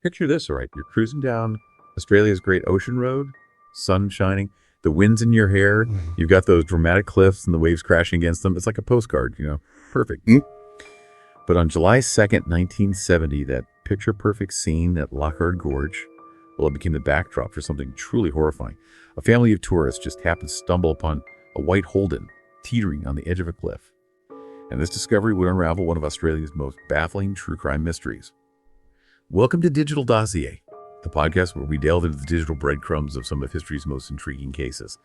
Picture this, all right? You're cruising down Australia's great ocean road, sun shining, the wind's in your hair. You've got those dramatic cliffs and the waves crashing against them. It's like a postcard. Perfect. But on July 2nd, 1970, that picture-perfect scene at Lockhart Gorge, well, it became the backdrop for something truly horrifying. A family of tourists just happened to stumble upon a white Holden teetering on the edge of a cliff. And this discovery would unravel one of Australia's most baffling true crime mysteries. Welcome to Digital Dossier, the podcast where we delve into the digital breadcrumbs of some of history's most intriguing cases.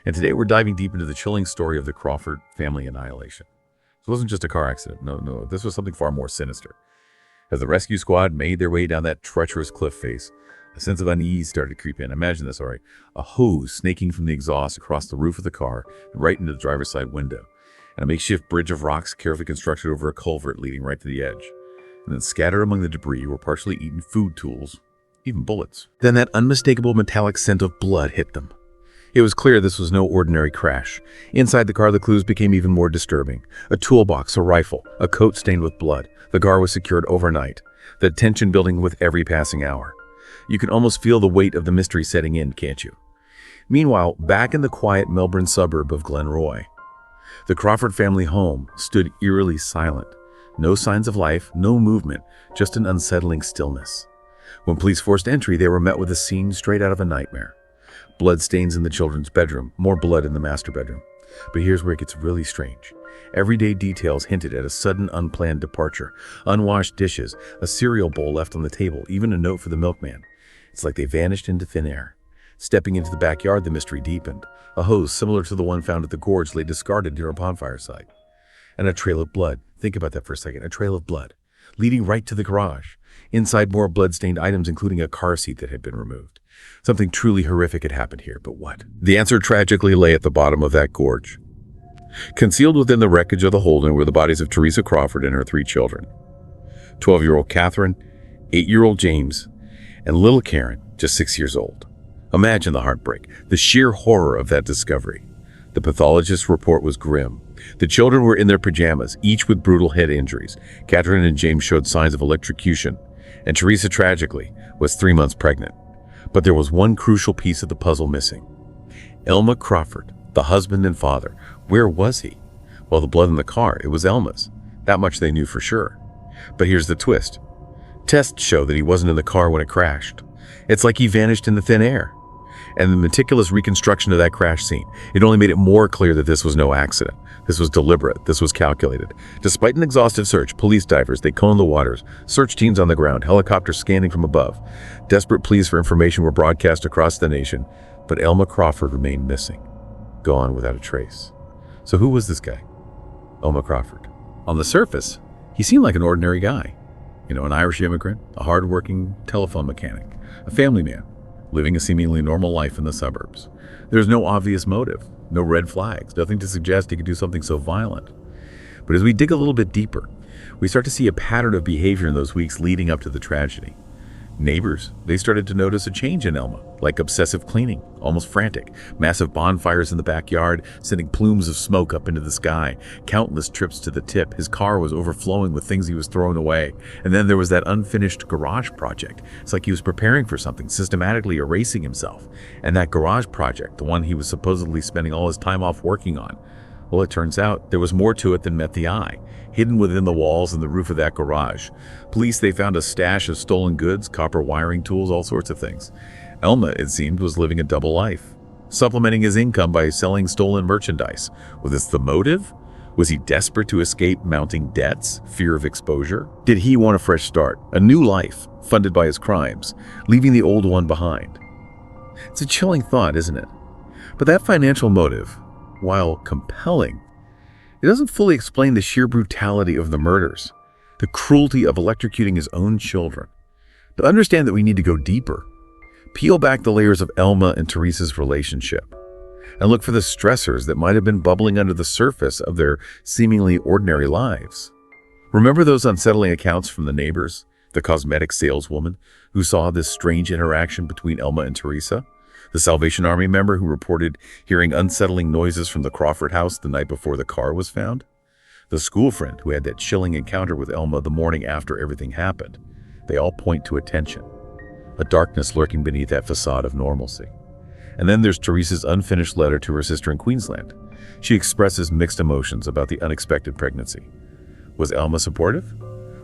And today we're diving deep into the chilling story of the Crawford family annihilation. It wasn't just a car accident. No, this was something far more sinister. As the rescue squad made their way down that treacherous cliff face, a sense of unease started to creep in. Imagine this, all right. A hose snaking from the exhaust across the roof of the car and right into the driver's side window, and a makeshift bridge of rocks carefully constructed over a culvert leading right to the edge. And then scattered among the debris were partially eaten food tools, even bullets. Then that unmistakable metallic scent of blood hit them. It was clear this was no ordinary crash. Inside the car, the clues became even more disturbing. A toolbox, a rifle, a coat stained with blood. The car was secured overnight, the tension building with every passing hour. You can almost feel the weight of the mystery setting in, can't you? Meanwhile, back in the quiet Melbourne suburb of Glenroy, the Crawford family home stood eerily silent. No signs of life, no movement, just an unsettling stillness. When police forced entry, they were met with a scene straight out of a nightmare. Blood stains in the children's bedroom, more blood in the master bedroom. But here's where it gets really strange. Everyday details hinted at a sudden unplanned departure. Unwashed dishes, a cereal bowl left on the table, even a note for the milkman. It's like they vanished into thin air. Stepping into the backyard, the mystery deepened. A hose similar to the one found at the gorge lay discarded near a bonfire site. And a trail of blood. Think about that for a second. A trail of blood, leading right to the garage. Inside, more blood-stained items, including a car seat that had been removed. Something truly horrific had happened here, but what? The answer tragically lay at the bottom of that gorge. Concealed within the wreckage of the Holden were the bodies of Teresa Crawford and her 3 children. 12-year-old Catherine, 8-year-old James, and little Karen, just 6 years old. Imagine the heartbreak, the sheer horror of that discovery. The pathologist's report was grim. The children were in their pajamas, each with brutal head injuries. Catherine and James showed signs of electrocution, and Teresa, tragically, was 3 months pregnant. But there was one crucial piece of the puzzle missing. Elma Crawford, the husband and father. Where was he? Well, the blood in the car, it was Elma's. That much they knew for sure. But here's the twist. Tests show that he wasn't in the car when it crashed. It's like he vanished in the thin air. And the meticulous reconstruction of that crash scene, it only made it more clear that this was no accident. This was deliberate. This was calculated. Despite an exhaustive search, police divers, they combed the waters, search teams on the ground, helicopters scanning from above. Desperate pleas for information were broadcast across the nation, but Elma Crawford remained missing, gone without a trace. So who was this guy? Elma Crawford. On the surface, he seemed like an ordinary guy. An Irish immigrant, a hard-working telephone mechanic, a family man, living a seemingly normal life in the suburbs. There's no obvious motive, no red flags, nothing to suggest he could do something so violent. But as we dig a little bit deeper, we start to see a pattern of behavior in those weeks leading up to the tragedy. Neighbors, they started to notice a change in Elma, like obsessive cleaning, almost frantic, massive bonfires in the backyard, sending plumes of smoke up into the sky, countless trips to the tip. His car was overflowing with things he was throwing away. And then there was that unfinished garage project. It's like he was preparing for something, systematically erasing himself. And that garage project, the one he was supposedly spending all his time off working on, well, it turns out there was more to it than met the eye. Hidden within the walls and the roof of that garage, police, they found a stash of stolen goods, copper wiring tools, all sorts of things. Elma, it seemed, was living a double life, supplementing his income by selling stolen merchandise. Was this the motive? Was he desperate to escape mounting debts, fear of exposure? Did he want a fresh start, a new life, funded by his crimes, leaving the old one behind? It's a chilling thought, isn't it? But that financial motive, while compelling, it doesn't fully explain the sheer brutality of the murders, the cruelty of electrocuting his own children. To understand that, we need to go deeper, peel back the layers of Elma and Teresa's relationship, and look for the stressors that might have been bubbling under the surface of their seemingly ordinary lives. Remember those unsettling accounts from the neighbors, the cosmetic saleswoman who saw this strange interaction between Elma and Teresa? The Salvation Army member who reported hearing unsettling noises from the Crawford house the night before the car was found? The school friend who had that chilling encounter with Elma the morning after everything happened? They all point to attention. a darkness lurking beneath that facade of normalcy. And then there's Teresa's unfinished letter to her sister in Queensland. She expresses mixed emotions about the unexpected pregnancy. Was Elma supportive?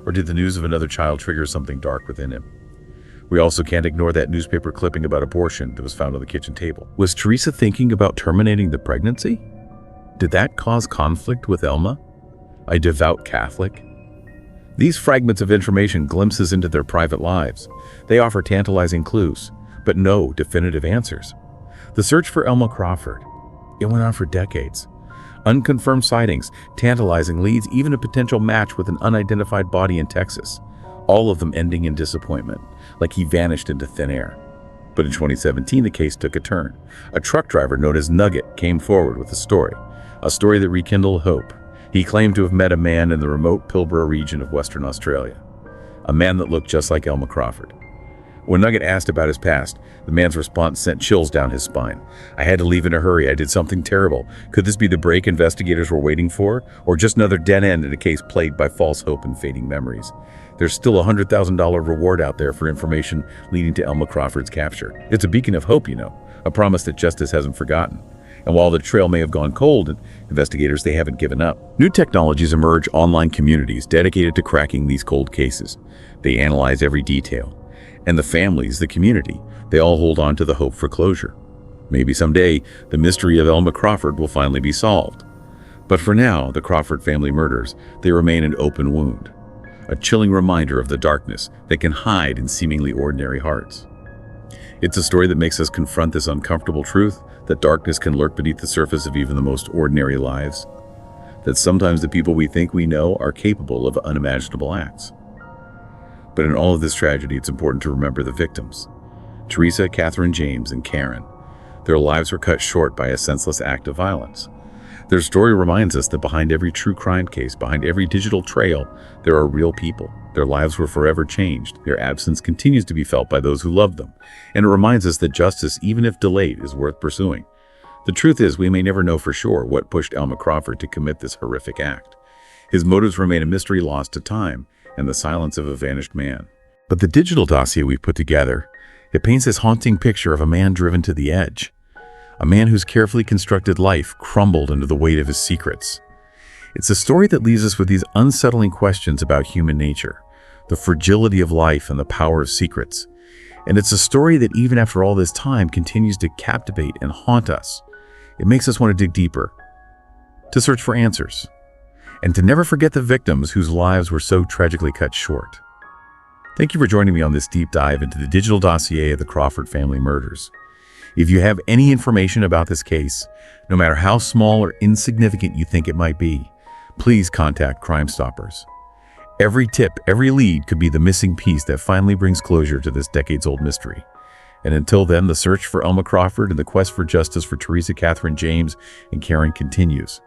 Or did the news of another child trigger something dark within him? We also can't ignore that newspaper clipping about abortion that was found on the kitchen table. Was Teresa thinking about terminating the pregnancy? Did that cause conflict with Elma, a devout Catholic? These fragments of information glimpses into their private lives. They offer tantalizing clues, but no definitive answers. The search for Elma Crawford, it went on for decades. Unconfirmed sightings, tantalizing leads, even a potential match with an unidentified body in Texas. All of them ending in disappointment, like he vanished into thin air. But in 2017, the case took a turn. A truck driver known as Nugget came forward with a story that rekindled hope. He claimed to have met a man in the remote Pilbara region of Western Australia, a man that looked just like Elma Crawford. When Nugget asked about his past, the man's response sent chills down his spine. "I had to leave in a hurry. I did something terrible. Could this be the break investigators were waiting for? Or just another dead end in a case plagued by false hope and fading memories? There's still a $100,000 reward out there for information leading to Elma Crawford's capture. It's a beacon of hope, a promise that justice hasn't forgotten. And while the trail may have gone cold, investigators, they haven't given up." New technologies emerge, online communities dedicated to cracking these cold cases. They analyze every detail. And the families, the community, they all hold on to the hope for closure. Maybe someday, the mystery of Elma Crawford will finally be solved. But for now, the Crawford family murders, they remain an open wound. A chilling reminder of the darkness that can hide in seemingly ordinary hearts. It's a story that makes us confront this uncomfortable truth, that darkness can lurk beneath the surface of even the most ordinary lives. That sometimes the people we think we know are capable of unimaginable acts. But in all of this tragedy, it's important to remember the victims. Teresa, Catherine James, and Karen. Their lives were cut short by a senseless act of violence. Their story reminds us that behind every true crime case, behind every digital trail, there are real people. Their lives were forever changed. Their absence continues to be felt by those who love them. And it reminds us that justice, even if delayed, is worth pursuing. The truth is, we may never know for sure what pushed Elma Crawford to commit this horrific act. His motives remain a mystery lost to time and the silence of a vanished man. But the digital dossier we've put together, it paints this haunting picture of a man driven to the edge. A man whose carefully constructed life crumbled under the weight of his secrets. It's a story that leaves us with these unsettling questions about human nature, the fragility of life and the power of secrets. And it's a story that even after all this time continues to captivate and haunt us. It makes us want to dig deeper, to search for answers, and to never forget the victims whose lives were so tragically cut short. Thank you for joining me on this deep dive into the digital dossier of the Crawford family murders. If you have any information about this case, no matter how small or insignificant you think it might be, please contact Crime Stoppers. Every tip, every lead could be the missing piece that finally brings closure to this decades-old mystery. And until then, the search for Elma Crawford and the quest for justice for Teresa, Catherine James, and Karen continues.